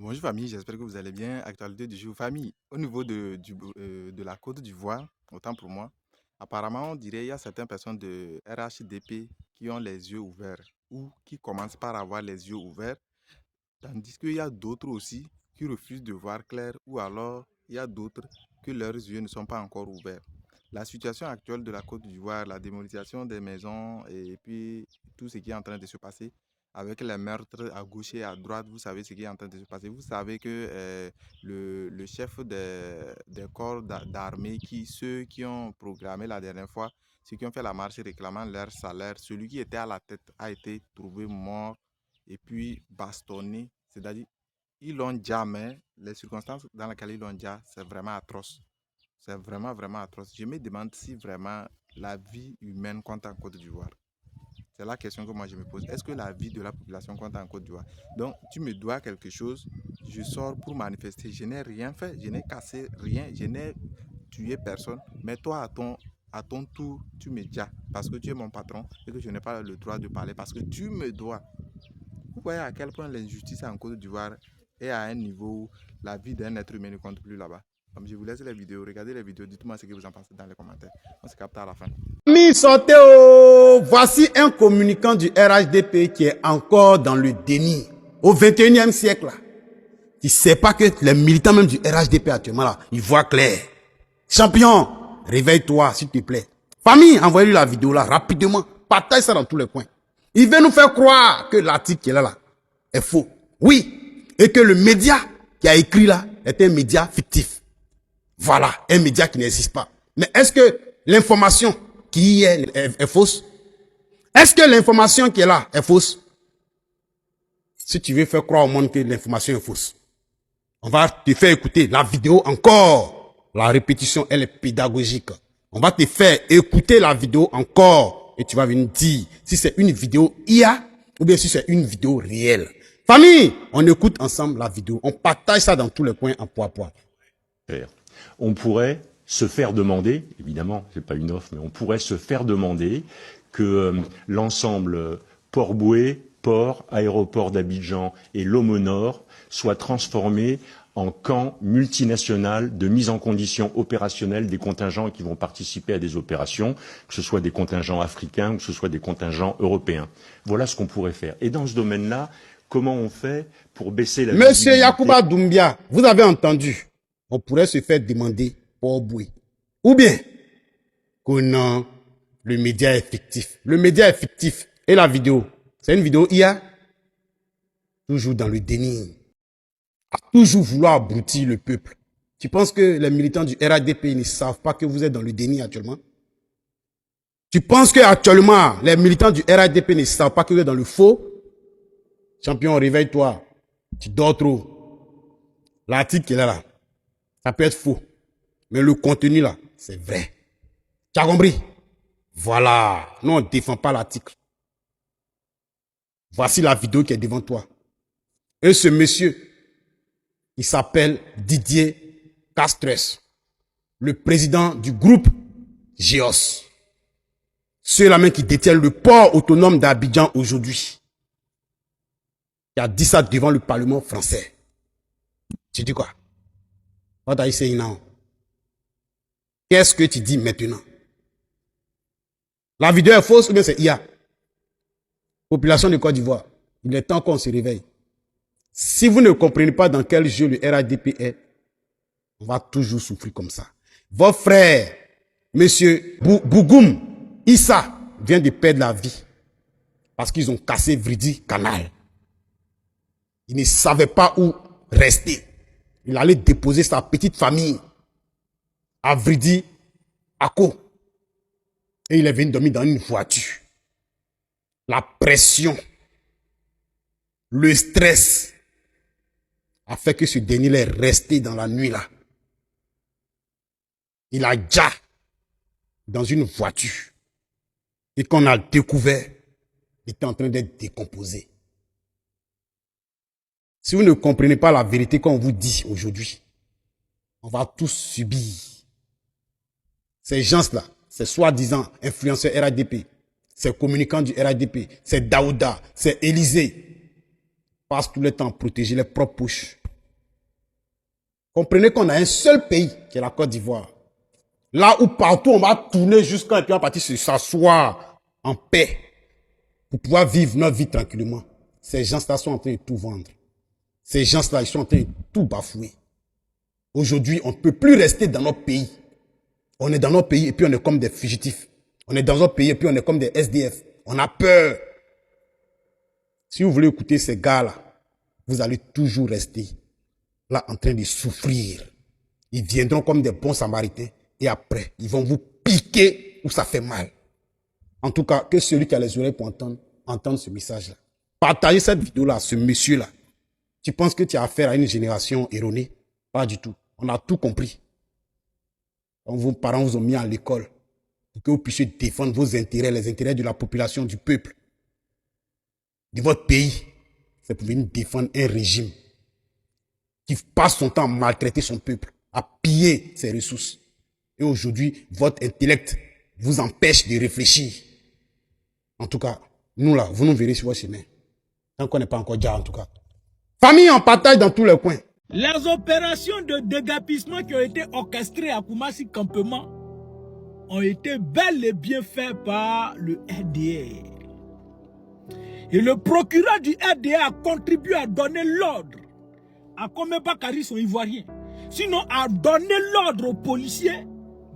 Bonjour famille, j'espère que vous allez bien. Actualité du jour, famille. Au niveau de la Côte d'Ivoire, autant pour moi, apparemment, on dirait qu'il y a certaines personnes de RHDP qui ont les yeux ouverts ou qui commencent par avoir les yeux ouverts, tandis qu'il y a d'autres aussi qui refusent de voir clair ou alors il y a d'autres que leurs yeux ne sont pas encore ouverts. La situation actuelle de la Côte d'Ivoire, la démolisation des maisons et puis tout ce qui est en train de se passer avec les meurtres à gauche et à droite, vous savez ce qui est en train de se passer. Vous savez que le chef des corps d'armée, ceux qui ont programmé la dernière fois, ceux qui ont fait la marche réclamant leur salaire, celui qui était à la tête a été trouvé mort et puis bastonné. C'est-à-dire, ils l'ont déjà, mais les circonstances dans lesquelles ils l'ont déjà, c'est vraiment atroce. C'est vraiment, vraiment atroce. Je me demande si vraiment la vie humaine compte en Côte d'Ivoire. C'est la question que moi je me pose. Est-ce que la vie de la population compte en Côte d'Ivoire? Donc, tu me dois quelque chose, je sors pour manifester. Je n'ai rien fait, je n'ai cassé rien, je n'ai tué personne. Mais toi, à ton tour, tu me dis parce que tu es mon patron et que je n'ai pas le droit de parler parce que tu me dois. Vous voyez à quel point l'injustice en Côte d'Ivoire est à un niveau où la vie d'un être humain ne compte plus là-bas. Comme je vous laisse les vidéos, regardez les vidéos, dites-moi ce que vous en pensez dans les commentaires. On se capte à la fin. Amis, sortez oh! Voici un communicant du RHDP qui est encore dans le déni. Au 21e siècle, là. Tu sais pas que les militants même du RHDP actuellement, là, ils voient clair. Champion, réveille-toi, s'il te plaît. Famille, envoyez-lui la vidéo là, rapidement. Partage ça dans tous les coins. Il veut nous faire croire que l'article qui est là est faux. Oui. Et que le média qui a écrit là est un média fictif. Voilà, un média qui n'existe pas. Mais est-ce que l'information qui y est fausse? Est-ce que l'information qui est là est fausse? Si tu veux faire croire au monde que l'information est fausse, on va te faire écouter la vidéo encore. La répétition, elle est pédagogique. On va te faire écouter la vidéo encore. Et tu vas venir dire si c'est une vidéo IA ou bien si c'est une vidéo réelle. Famille, on écoute ensemble la vidéo. On partage ça dans tous les coins en poids. On pourrait se faire demander, évidemment, c'est pas une offre, mais on pourrait se faire demander que l'ensemble Port-Bouët, port, aéroport d'Abidjan et Lomo Nord soient transformés en camp multinational de mise en condition opérationnelle des contingents qui vont participer à des opérations, que ce soit des contingents africains ou que ce soit des contingents européens. Voilà ce qu'on pourrait faire. Et dans ce domaine-là, comment on fait pour baisser la Monsieur Yacouba Doumbia, vous avez entendu, on pourrait se faire demander Port-Bouët. Ou bien, que non, le média est fictif. Le média est fictif. Et la vidéo, c'est une vidéo IA. Toujours dans le déni. À toujours vouloir abrutir le peuple. Tu penses que les militants du RADP ne savent pas que vous êtes dans le déni actuellement? Tu penses que actuellement les militants du RADP ne savent pas que vous êtes dans le faux? Champion, réveille-toi. Tu dors trop. L'article qui est là, ça peut être faux. Mais le contenu là, c'est vrai. Tu as compris? Voilà. Non, on ne défend pas l'article. Voici la vidéo qui est devant toi. Et ce monsieur, il s'appelle Didier Castres, le président du groupe GEOS. Ceux-là même qui détiennent le port autonome d'Abidjan aujourd'hui. Il a dit ça devant le Parlement français. Tu dis quoi? What are you saying now? Qu'est-ce que tu dis maintenant? La vidéo est fausse ou bien c'est IA? Population de Côte d'Ivoire, il est temps qu'on se réveille. Si vous ne comprenez pas dans quel jeu le RADP est, on va toujours souffrir comme ça. Votre frère, monsieur Bougoum Issa, vient de perdre la vie parce qu'ils ont cassé Vridi Canal. Il ne savait pas où rester. Il allait déposer sa petite famille à Vridi Ako. Et il est venu dormir dans une voiture. La pression, le stress a fait que ce dernier est resté dans la nuit là. Il a déjà dans une voiture. Et qu'on a découvert, il était en train d'être décomposé. Si vous ne comprenez pas la vérité qu'on vous dit aujourd'hui, on va tous subir. Ces gens-là, ces soi-disant influenceurs RADP, ces communicants du RADP, c'est Daouda, c'est Élysée, passent tout le temps à protéger les propres poches. Comprenez qu'on a un seul pays, qui est la Côte d'Ivoire. Là où partout on va tourner jusqu'à et puis on va partir s'asseoir en paix pour pouvoir vivre notre vie tranquillement. Ces gens-là sont en train de tout vendre. Ces gens-là, ils sont en train de tout bafouer. Aujourd'hui, on ne peut plus rester dans notre pays. On est dans notre pays et puis on est comme des fugitifs. On est dans notre pays et puis on est comme des SDF. On a peur. Si vous voulez écouter ces gars-là, vous allez toujours rester là en train de souffrir. Ils viendront comme des bons samaritains et après, ils vont vous piquer où ça fait mal. En tout cas, que celui qui a les oreilles pour entendre ce message-là. Partagez cette vidéo-là, ce monsieur-là. Tu penses que tu as affaire à une génération erronée? Pas du tout. On a tout compris. Quand vos parents vous ont mis à l'école pour que vous puissiez défendre vos intérêts, les intérêts de la population, du peuple, de votre pays. C'est pour venir défendre un régime qui passe son temps à maltraiter son peuple, à piller ses ressources. Et aujourd'hui, votre intellect vous empêche de réfléchir. En tout cas, nous là, vous nous verrez sur votre chemin. Tant qu'on n'est pas encore déjà, en tout cas. Famille en partage dans tous les coins. Les opérations de dégapissement qui ont été orchestrées à Koumassi Campement ont été bel et bien faites par le RDR. Et le procureur du RDR a contribué à donner l'ordre à Komeba Kari, son Ivoirien. Sinon, à donner l'ordre aux policiers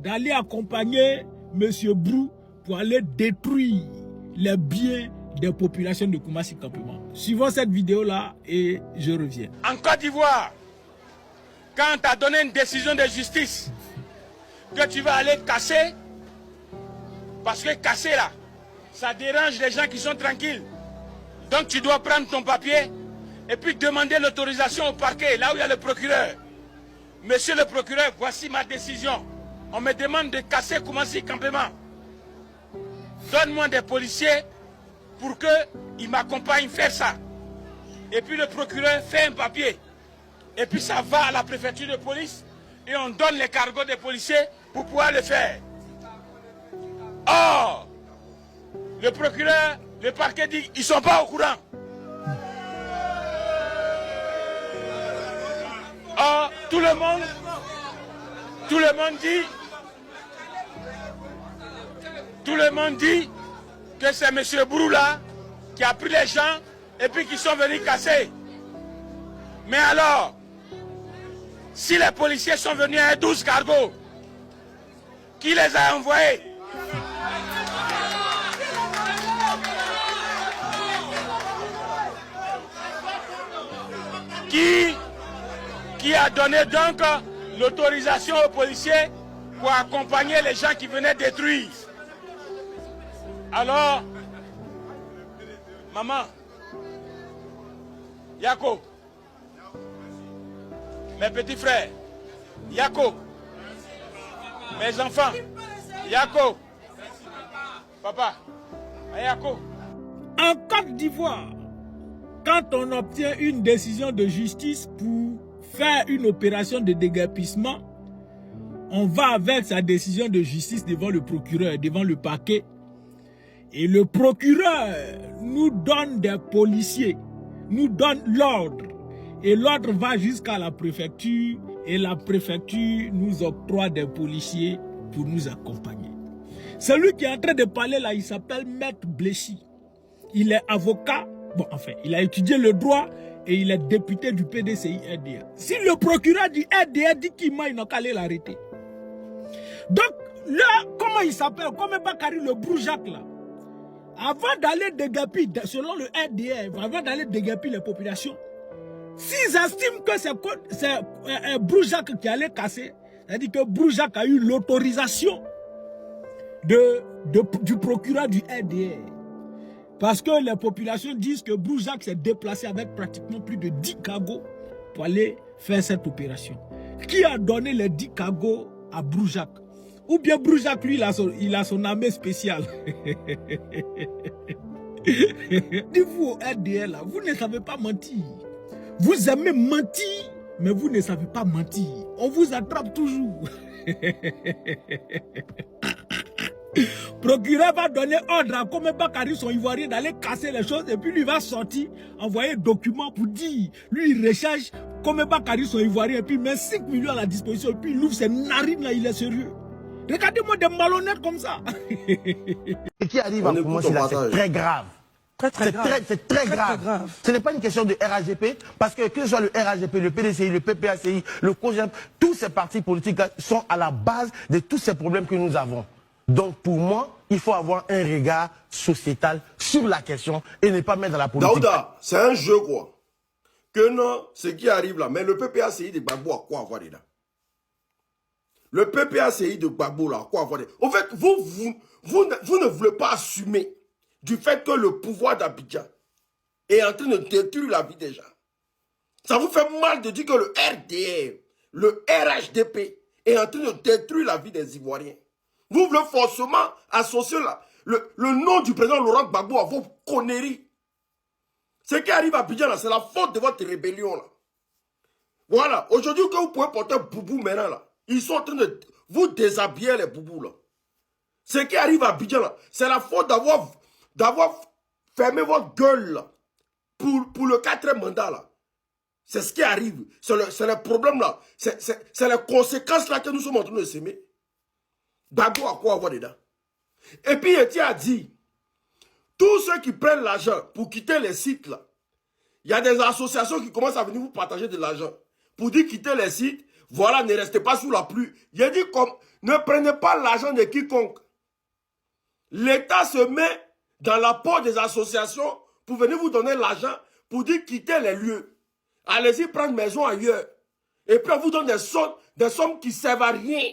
d'aller accompagner M. Brou pour aller détruire les biens des populations de Koumassi Campement. Suivons cette vidéo-là et je reviens. En Côte d'Ivoire, quand tu as donné une décision de justice que tu vas aller casser, parce que casser là, ça dérange les gens qui sont tranquilles. Donc tu dois prendre ton papier et puis demander l'autorisation au parquet, là où il y a le procureur. Monsieur le procureur, voici ma décision. On me demande de casser Koumassi Campement. Donne-moi des policiers pour qu'ils m'accompagnent faire ça. Et puis le procureur fait un papier. Et puis ça va à la préfecture de police et on donne les cargos des policiers pour pouvoir le faire. Or, le procureur, le parquet dit ils ne sont pas au courant. Or, tout le monde dit que c'est M. Broula qui a pris les gens et puis qui sont venus casser. Mais alors, si les policiers sont venus à 12 cargos, qui les a envoyés? Qui a donné donc l'autorisation aux policiers pour accompagner les gens qui venaient détruire? Alors, maman, Yako, mes petits frères, Yako, mes enfants, Yako, papa, Yako. En Côte d'Ivoire, quand on obtient une décision de justice pour faire une opération de dégapissement, on va avec sa décision de justice devant le procureur, devant le parquet. Et le procureur nous donne des policiers, nous donne l'ordre. Et l'ordre va jusqu'à la préfecture et la préfecture nous octroie des policiers pour nous accompagner. Celui qui est en train de parler là, il s'appelle Maître Bléchy. Il est avocat, bon enfin, il a étudié le droit et il est député du PDCI RDA. Si le procureur du RDA dit qu'il m'a, il n'a qu'à aller l'arrêter. Donc là, comment il s'appelle, comme Bakary le Broujac là, avant d'aller déguerpir, selon le RDA, avant d'aller déguerpir les populations, s'ils estiment que c'est Broujac qui allait casser, c'est-à-dire que Broujac a eu l'autorisation du procureur du RDA. Parce que les populations disent que Broujac s'est déplacé avec pratiquement plus de 10 cargos pour aller faire cette opération. Qui a donné les 10 cargos à Broujac? Ou bien Broujac, lui, il a son armée spéciale. Dites-vous au RDL, là, vous ne savez pas mentir. Vous aimez mentir, mais vous ne savez pas mentir. On vous attrape toujours. Procureur va donner ordre à Kome Bakary, son Ivoirien, d'aller casser les choses et puis lui va sortir, envoyer document pour dire, lui il recherche Kome Bakary, son Ivoirien, et puis il met 5 millions à la disposition et puis il ouvre ses narines là, il est sérieux. Regardez-moi des malhonnêtes comme ça. Ce qui arrive en commencer là, c'est très grave. C'est très grave. Ce n'est pas une question de RHDP, parce que ce soit le RHDP, le PDCI, le PPACI, le COJEP, tous ces partis politiques sont à la base de tous ces problèmes que nous avons. Donc pour moi, il faut avoir un regard sociétal sur la question et ne pas mettre dans la politique. Daouda, c'est un jeu quoi. Que non, ce qui arrive là, mais le PPACI de Gbagbo a quoi avoir dedans? Le PPACI de Gbagbo là, a quoi avoir dedans? En fait, vous ne voulez pas assumer du fait que le pouvoir d'Abidjan est en train de détruire la vie des gens. Ça vous fait mal de dire que le RDR, le RHDP est en train de détruire la vie des Ivoiriens. Vous voulez forcément associer le nom du président Laurent Gbagbo à vos conneries. Ce qui arrive à Abidjan, c'est la faute de votre rébellion. Là. Voilà, aujourd'hui que vous pouvez porter boubou maintenant, là, ils sont en train de vous déshabiller les boubous. Là. Ce qui arrive à Abidjan, c'est la faute d'avoir fermé votre gueule là, pour le 4e mandat. Là. C'est ce qui arrive. C'est le problème là. C'est les conséquences là que nous sommes en train de s'aimer. Gbagbo a quoi avoir dedans? Et puis Etienne a dit, tous ceux qui prennent l'argent pour quitter les sites là, il y a des associations qui commencent à venir vous partager de l'argent. Pour dire quitter les sites, voilà, ne restez pas sous la pluie. Il a dit comme, ne prenez pas l'argent de quiconque. L'État se met dans la peau des associations pour venir vous donner l'argent pour dire quitter les lieux. Allez-y prendre maison ailleurs. Et puis on vous donne des sommes qui ne servent à rien.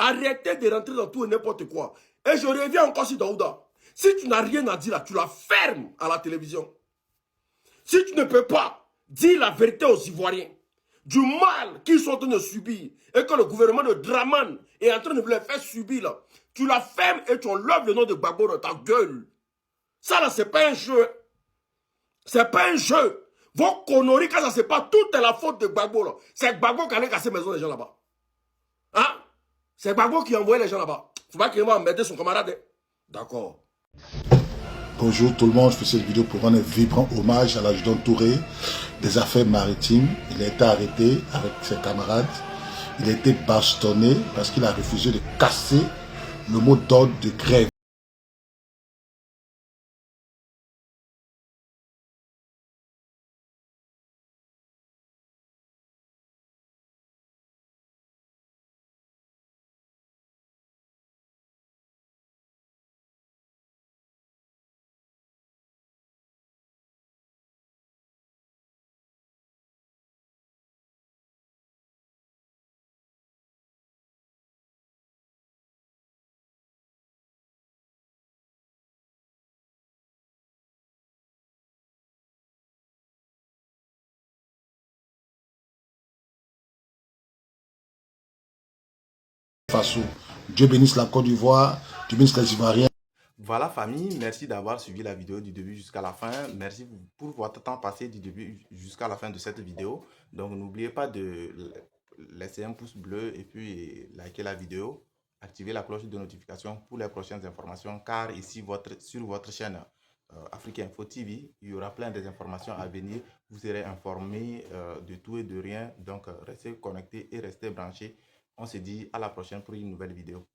Arrêtez de rentrer dans tout et n'importe quoi. Et je reviens encore sur Daouda. Si tu n'as rien à dire là, tu la fermes à la télévision. Si tu ne peux pas dire la vérité aux Ivoiriens, du mal qu'ils sont en train de subir, et que le gouvernement de Draman est en train de les faire subir là, tu la fermes et tu enlèves le nom de Gbagbo dans ta gueule. Ça là, c'est pas un jeu. C'est pas un jeu. Vos conneries, quand ça c'est pas, tout est la faute de Gbagbo là. C'est Gbagbo qui allait casser les maisons des gens là-bas. Hein? C'est Gbagbo qui a envoyé les gens là-bas. Faut pas qu'il va emmerder son camarade. D'accord. Bonjour tout le monde, je fais cette vidéo pour rendre un vibrant hommage à l'adjudant Touré des affaires maritimes. Il a été arrêté avec ses camarades. Il a été bastonné parce qu'il a refusé de casser le mot d'ordre de grève. Faso. Dieu bénisse la Côte d'Ivoire, Dieu bénisse les Ivoiriens. Voilà famille, merci d'avoir suivi la vidéo du début jusqu'à la fin. Merci pour votre temps passé du début jusqu'à la fin de cette vidéo. Donc n'oubliez pas de laisser un pouce bleu et puis liker la vidéo. Activez la cloche de notification pour les prochaines informations car ici sur votre chaîne Africa Info TV, il y aura plein d'informations à venir. Vous serez informés de tout et de rien. Donc restez connectés et restez branchés. On se dit à la prochaine pour une nouvelle vidéo.